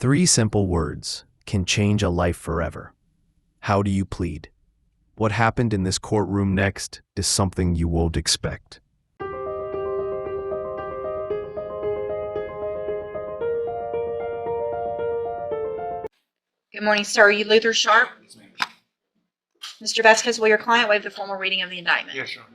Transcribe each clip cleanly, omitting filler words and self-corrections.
Three simple words can change a life forever. How do you plead? What happened in this courtroom next is something you won't expect. Good morning, sir. Are you Luther Sharp? Yes, ma'am. Mr. Vasquez, will your client waive the formal reading of the indictment? Yes, Your Honor.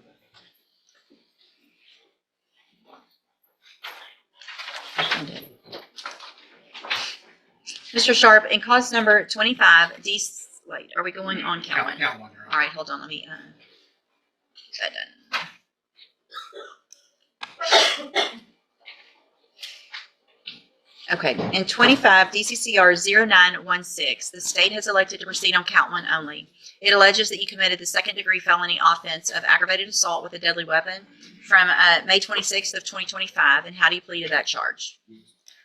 Mr. Sharp, in cause number 25, wait, are we going on count one? Count one, Your Honor. All right, hold on. Let me get that done. Okay, in 25 DCCR 0916, the state has elected to proceed on count one only. It alleges that you committed the second-degree felony offense of aggravated assault with a deadly weapon from May 26th of 2025, and how do you plead to that charge?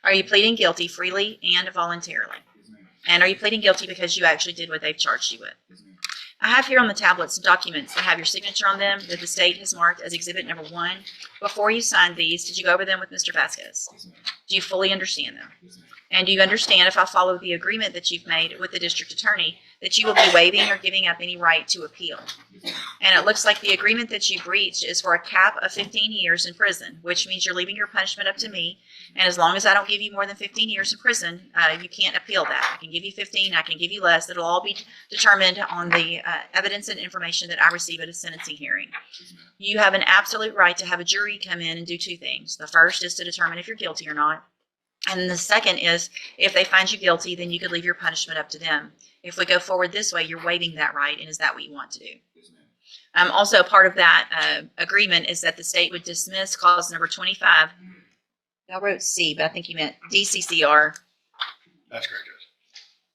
Are you pleading guilty freely and voluntarily? Yes, ma'am. And are you pleading guilty because you actually did what they've charged you with? Yes, ma'am. I have here on the tablet some documents that have your signature on them that the state has marked as exhibit number 1. Before you signed these, did you go over them with Mr. Vasquez? Yes, ma'am. Do you fully understand them? Yes, ma'am. And do you understand, if I follow the agreement that you've made with the district attorney, that you will be waiving or giving up any right to appeal? Yes, ma'am. And it looks like the agreement that you've reached is for a cap of 15 years in prison, which means you're leaving your punishment up to me. And as long as I don't give you more than 15 years in prison, you can't appeal that. I can give you 15, I can give you less. It'll all be determined on the evidence and information that I receive at a sentencing hearing. Yes, ma'am. You have an absolute right to have a jury come in and do two things. The first is to determine if you're guilty or not. And the second is, if they find you guilty, then you could leave your punishment up to them. If we go forward this way, you're waiving that right, and is that what you want to do? Yes, ma'am. Also, part of that agreement is that the state would dismiss cause number 25. I wrote C, but I think you meant DCCR. That's correct,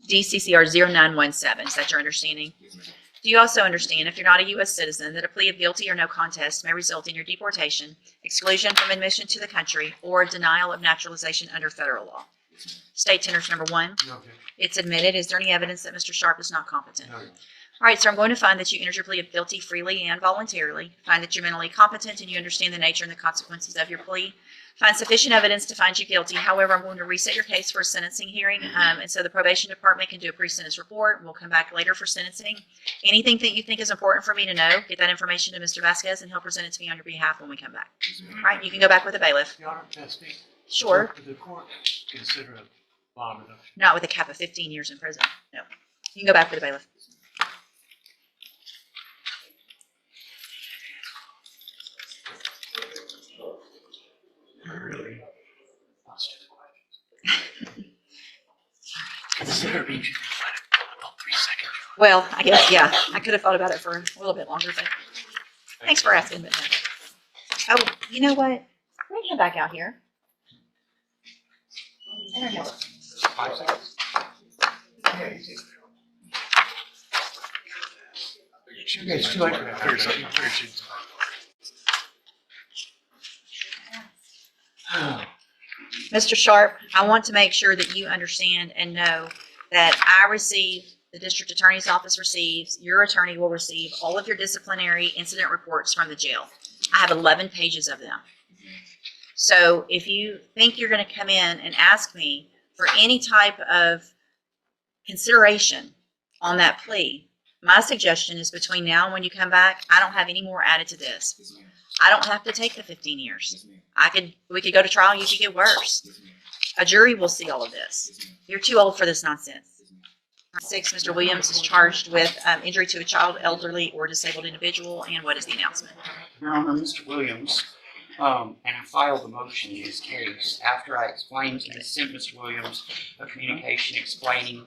Judge. DCCR 0917. Is that your understanding? Yes, ma'am. Do you also understand, if you're not a U.S. citizen, that a plea of guilty or no contest may result in your deportation, exclusion from admission to the country, or denial of naturalization under federal law? Yes, ma'am. State tenders number 1. No, Judge. It's admitted. Is there any evidence that Mr. Sharp is not competent? No, Your Honor. All right, so I'm going to find that you entered your plea of guilty freely and voluntarily. Find that you're mentally competent and you understand the nature and the consequences of your plea. Find sufficient evidence to find you guilty. However, I'm going to reset your case for a sentencing hearing, and so the probation department can do a pre-sentence report. We'll come back later for sentencing. Anything that you think is important for me to know, get that information to Mr. Vasquez, and he'll present it to me on your behalf when we come back. Yes, ma'am. All right, you can go back with the bailiff. Your Honor, can I speak? Sure, Did the court consider a bond reduction? not with a cap of 15 years in prison. No, you can go back with the bailiff. Really? Lost his questions. Consider being about 3 seconds. Well, I guess, yeah, I could have thought about it for a little bit longer, but thanks for asking. But no. Oh, you know what? Let me come back out here. I don't know. 5 seconds? Yeah, easy. Okay, it's too late for that. Figure something. Figure something. Mr. Sharp, I want to make sure that you understand and know that I receive, the district attorney's office receives, your attorney will receive all of your disciplinary incident reports from the jail. I have 11 pages of them. So if you think you're going to come in and ask me for any type of consideration on that plea, my suggestion is between now and when you come back, I don't have any more added to this. Yes, ma'am. I don't have to take the 15 years. Yes, ma'am. We could go to trial and you could get worse. Yes, ma'am. A jury will see all of this. Yes, ma'am. You're too old for this nonsense. Yes, ma'am. 6, Mr. Williams is charged with injury to a child, elderly, or disabled individual. And what is the announcement? Your Honor, Mr. Williams, and I filed the motion in this case after I explained and sent Mr. Williams a communication explaining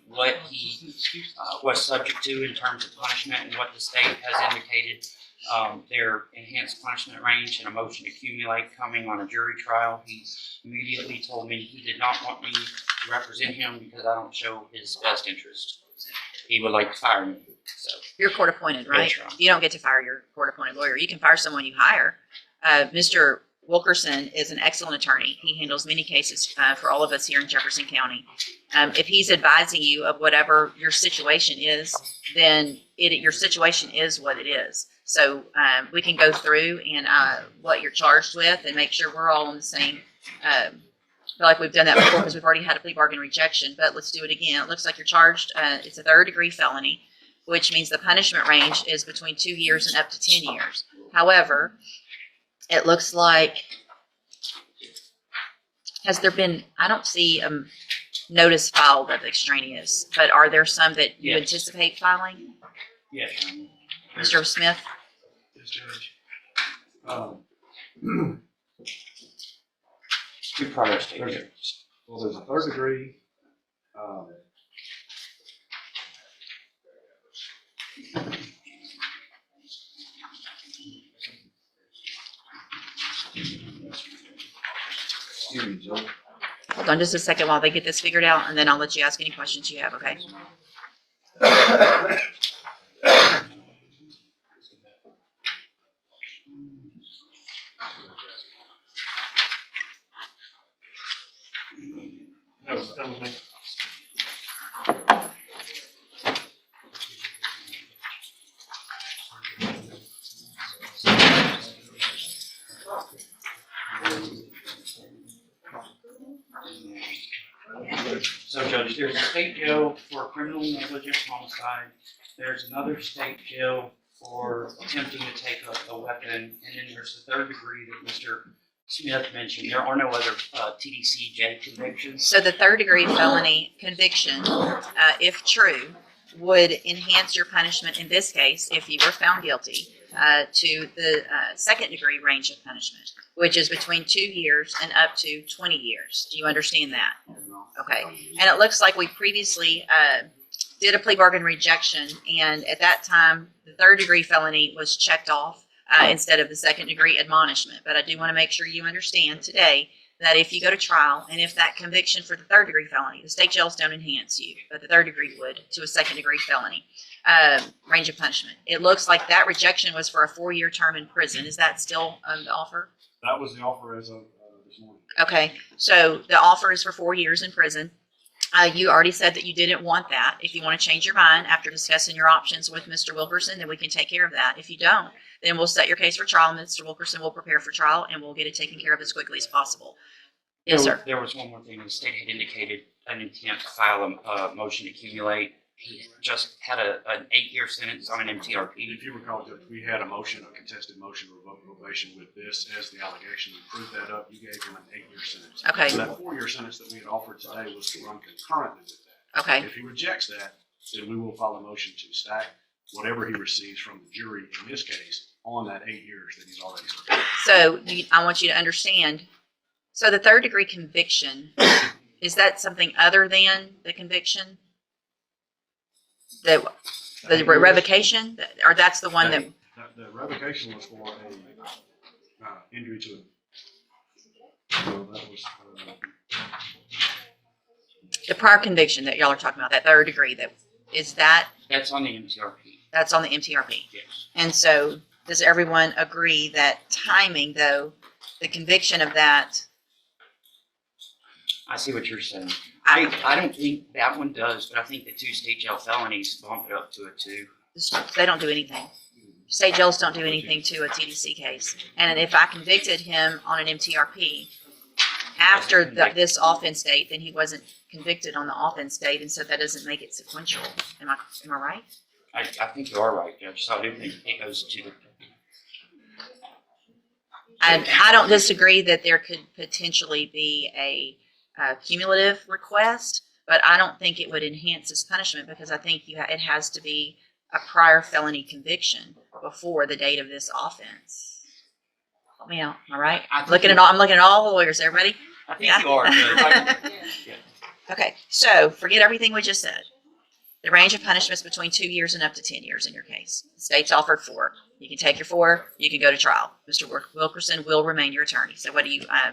what he was subject to in terms of punishment and what the state has indicated their enhanced punishment range and a motion to accumulate coming on a jury trial. He immediately told me he did not want me to represent him because I don't show his best interest. He would like to fire me. So, You're court appointed, right? Yes, Your Honor. You don't get to fire your court appointed lawyer. You can fire someone you hire. Mr. Wilkerson is an excellent attorney. He handles many cases for all of us here in Jefferson County. If he's advising you of whatever your situation is, then your situation is what it is. So we can go through and what you're charged with and make sure we're all on the same feel like we've done that before because we've already had a plea bargain rejection, but let's do it again. It looks like you're charged, it's a third-degree felony, which means the punishment range is between 2 years and up to 10 years. However, it looks like, has there been, I don't see a notice filed of extraneous, but are there some that you Yes. anticipate filing? Yes. Mr. Smith? Yes, Judge. Two prior state There's- judges. Well, there's a third degree, excuse me, Judge. Hold on just a second while they get this figured out, and then I'll let you ask any questions you have, okay? That was me. So Judge, there's a state jail for criminal negligence homicide. There's another state jail for attempting to take a weapon. And then there's the third degree that Mr. Smith mentioned. There are no other TDCJ convictions. So the third-degree felony conviction, if true, would enhance your punishment in this case, if you were found guilty, to the second-degree range of punishment, which is between 2 years and up to 20 years. Do you understand that? Okay. And it looks like we previously did a plea bargain rejection, and at that time, the third-degree felony was checked off instead of the second-degree admonishment. But I do want to make sure you understand today that if you go to trial, and if that conviction for the third-degree felony, the state jails don't enhance you, but the third degree would, to a second-degree felony range of punishment. It looks like that rejection was for a 4-year term in prison. Is that still the offer? That was the offer as of this morning. Okay, so the offer is for 4 years in prison. You already said that you didn't want that. If you want to change your mind after discussing your options with Mr. Wilkerson, then we can take care of that. If you don't, then we'll set your case for trial. Mr. Wilkerson will prepare for trial, and we'll get it taken care of as quickly as possible. Yes, sir. There was one more thing. The state had indicated an intent to file a motion to accumulate. He just had an 8-year sentence on an MTRP. If you recall, Judge, we had a motion, a contested motion of revocation with this as the allegation. We proved that up. You gave him an 8-year sentence. Okay. So that 4-year sentence that we had offered today was to run concurrently with that. Okay. If he rejects that, then we will file a motion to stack whatever he receives from the jury in this case on that 8 years that he's already served. So I want you to understand. So the third degree conviction, is that something other than the conviction? The revocation, or that's the one that? The revocation was for a injury to that was The prior conviction that y'all are talking about, that third degree, That's on the MTRP. that's on the MTRP. Yes. And so does everyone agree that timing, though, the conviction of that, I see what you're saying. I don't think that one does, but I think the 2 state jail felonies bump it up to a 2. they don't do anything. State jails don't do anything to a TDC case. And if I convicted him on an MTRP after this offense date, then he wasn't convicted on the offense date, and so that doesn't make it sequential. Am I right? I think you are right, Judge. So I do think it goes to the. I don't disagree that there could potentially be a cumulative request, but I don't think it would enhance his punishment because I think it has to be a prior felony conviction before the date of this offense. Help me out, am I right? I'm looking at all the lawyers, everybody. I think you are, Judge. Yeah. Okay, so forget everything we just said. The range of punishments between 2 years and up to 10 years in your case. The state's offered 4. You can take your 4. You can go to trial. Mr. Wilkerson will remain your attorney. So what do you? I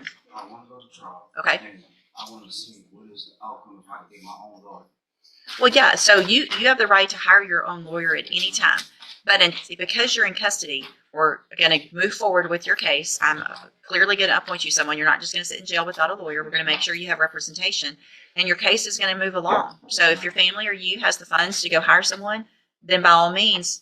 want to go to trial. Okay. And I want to see what is the outcome if I can get my own lawyer. Well, yeah. So you have the right to hire your own lawyer at any time, but because you're in custody, we're going to move forward with your case. I'm clearly going to appoint you someone. You're not just going to sit in jail without a lawyer. We're going to make sure you have representation, and your case is going to move along. So if your family or you has the funds to go hire someone, then by all means,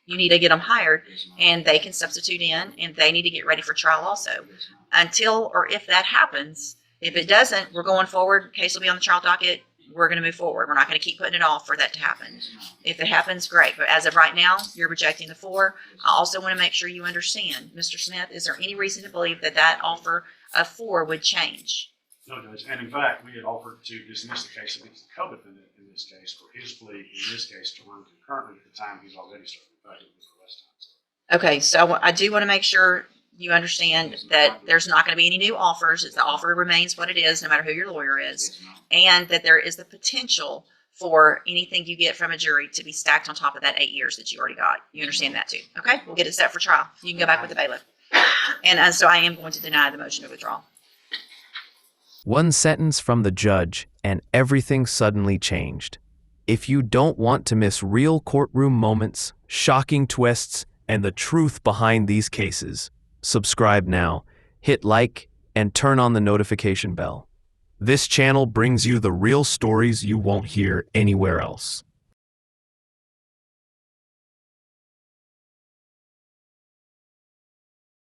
you need to get them hired, and they can substitute in, and they need to get ready for trial also. Until or if that happens, If it doesn't, we're going forward. Case will be on the trial docket. We're going to move forward. We're not going to keep putting it off for that to happen. If it happens, great. But as of right now, you're rejecting the 4. I also want to make sure you understand, Mr. Smith, is there any reason to believe that that offer of 4 would change? No, Judge, and in fact, we had offered to dismiss the case against the co-defendant in this case for his plea in this case to run concurrently at the time he's already started. In fact, it was arrest time. Okay, so I do want to make sure you understand that there's not going to be any new offers. The offer remains what it is, no matter who your lawyer is, and that there is the potential for anything you get from a jury to be stacked on top of that 8 years that you already got. You understand that too? Okay, we'll get it set for trial. You can go back with the bailiff. And so I am going to deny the motion to withdraw. One sentence from the judge, and everything suddenly changed. If you don't want to miss real courtroom moments, shocking twists, and the truth behind these cases, subscribe now, hit like, and turn on the notification bell. This channel brings you the real stories you won't hear anywhere else.